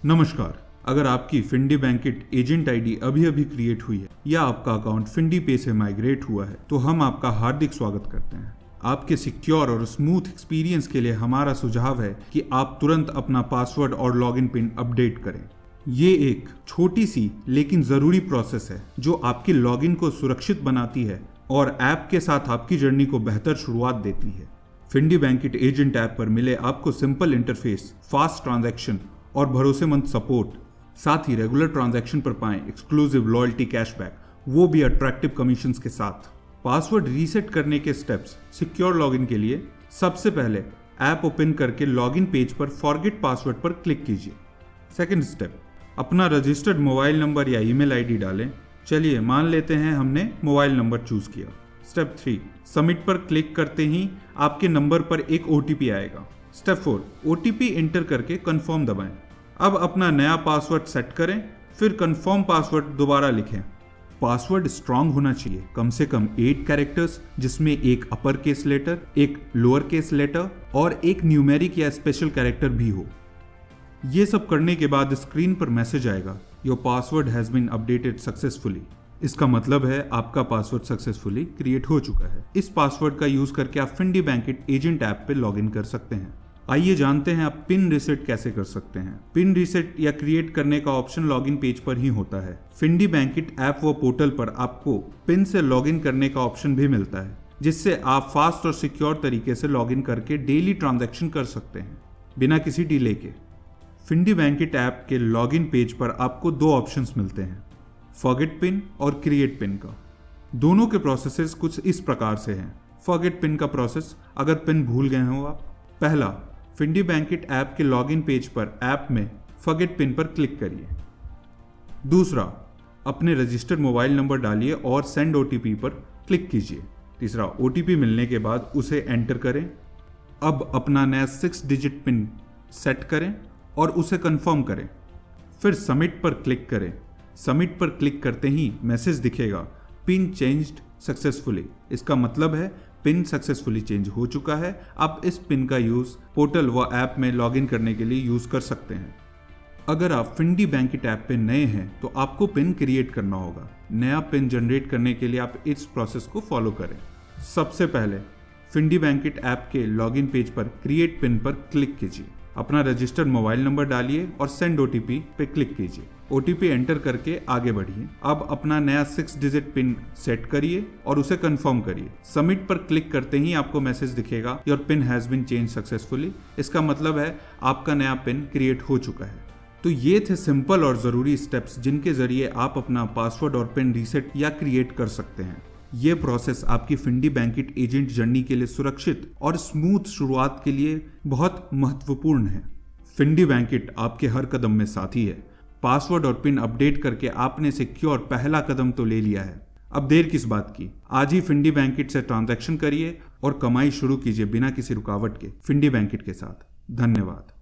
नमस्कार। अगर आपकी फिंडी बैंकिट एजेंट आईडी अभी अभी क्रिएट हुई है या आपका अकाउंट फिंडी पे से माइग्रेट हुआ है तो हम आपका हार्दिक स्वागत करते हैं। आपके सिक्योर और स्मूथ एक्सपीरियंस के लिए हमारा सुझाव है कि आप तुरंत अपना पासवर्ड और लॉगिन पिन अपडेट करें। ये एक छोटी सी लेकिन जरूरी प्रोसेस है जो आपके लॉगिन को सुरक्षित बनाती है और ऐप के साथ आपकी जर्नी को बेहतर शुरुआत देती है। फिंडी बैंकिट एजेंट ऐप पर मिले आपको सिंपल इंटरफेस, फास्ट ट्रांजैक्शन और भरोसेमंद सपोर्ट, साथ ही रेगुलर ट्रांजैक्शन पर पाएं एक्सक्लूसिव लॉयल्टी कैशबैक, वो भी अट्रैक्टिव कमीशंस के साथ। पासवर्ड रीसेट करने के स्टेप्स। सिक्योर लॉगिन के लिए सबसे पहले ऐप ओपन करके लॉगिन पेज पर फॉरगेट पासवर्ड पर क्लिक कीजिए। सेकंड स्टेप, अपना रजिस्टर्ड मोबाइल नंबर या ईमेल आईडी डालें। चलिए मान लेते हैं हमने मोबाइल नंबर चूज किया। स्टेप 3, सबमिट पर क्लिक करते ही आपके नंबर पर एक ओटीपी आएगा। स्टेप 4, ओटीपी एंटर करके कंफर्म दबाएं। अब अपना नया पासवर्ड सेट करें, फिर कंफर्म पासवर्ड दोबारा लिखें। पासवर्ड स्ट्रांग होना चाहिए, कम से कम 8 कैरेक्टर्स, जिसमें एक अपर केस लेटर, एक लोअर केस लेटर और एक न्यूमेरिक या स्पेशल कैरेक्टर भी हो। ये सब करने के बाद स्क्रीन पर मैसेज आएगा, your password has been updated successfully. इसका मतलब है आपका पासवर्ड सक्सेसफुली क्रिएट हो चुका है। इस पासवर्ड का यूज करके आप फिंडी बैंकिट एजेंट ऐप पे लॉगिन कर सकते हैं। आइए जानते हैं आप पिन रीसेट कैसे कर सकते हैं। पिन रीसेट या क्रिएट करने का ऑप्शन लॉगिन पेज पर ही होता है। फिंडी बैंकिट ऐप व पोर्टल पर आपको पिन से लॉगिन करने का ऑप्शन भी मिलता है, जिससे आप फास्ट और सिक्योर तरीके से लॉगिन करके डेली ट्रांजैक्शन कर सकते हैं बिना किसी डिले के। फिंडी बैंकिट ऐप के लॉगिन पेज पर आपको 2 ऑप्शंस मिलते हैं, फॉरगेट पिन और क्रिएट पिन का। दोनों के प्रोसेसेस कुछ इस प्रकार से हैं। फॉरगेट पिन का प्रोसेस, अगर पिन भूल गए हो आप, पहला, फिंडी बैंकिट ऐप के लॉगिन पेज पर ऐप में फॉरगेट पिन पर क्लिक करिए। दूसरा, अपने रजिस्टर्ड मोबाइल नंबर डालिए और सेंड ओटीपी पर क्लिक कीजिए। तीसरा, ओटीपी मिलने के बाद उसे एंटर करें। अब अपना नया 6 डिजिट पिन सेट करें और उसे कंफर्म करें। फिर सबमिट पर क्लिक करें। सबमिट पर क्लिक करते ही मैसेज दिखेगा, पिन चेंज्ड सक्सेसफुली। इसका मतलब है पिन सक्सेसफुली चेंज हो चुका है। आप इस पिन का यूज पोर्टल व ऐप में लॉगिन करने के लिए यूज कर सकते हैं। अगर आप फिंडी बैंकिट ऐप पे नए हैं तो आपको पिन क्रिएट करना होगा। नया पिन जनरेट करने के लिए आप इस प्रोसेस को फॉलो करें। सबसे पहले फिंडी बैंकिट ऐप के लॉगिन पेज पर क्रिएट पिन पर क्लिक कीजिए। अपना रजिस्टर्ड मोबाइल नंबर डालिए और सेंड ओटीपी पे क्लिक कीजिए। ओटीपी एंटर करके आगे बढ़िए। अब अपना नया 6 डिजिट पिन सेट करिए और उसे कंफर्म करिए। सबमिट पर क्लिक करते ही आपको मैसेज दिखेगा, your pin has been change successfully. इसका मतलब है आपका नया पिन क्रिएट हो चुका है। तो ये थे सिंपल और जरूरी स्टेप्स जिनके जरिए आप अपना पासवर्ड और पिन रीसेट या क्रिएट कर सकते हैं। ये प्रोसेस आपकी फिंडी बैंकिट एजेंट जर्नी के लिए सुरक्षित और स्मूथ शुरुआत के लिए बहुत महत्वपूर्ण है। फिंडी बैंकिट आपके हर कदम में साथी है। पासवर्ड और पिन अपडेट करके आपने सिक्योर पहला कदम तो ले लिया है। अब देर किस बात की, आज ही फिंडी बैंकिट से ट्रांजैक्शन करिए और कमाई शुरू कीजिए बिना किसी रुकावट के फिंडी बैंकिट के साथ। धन्यवाद।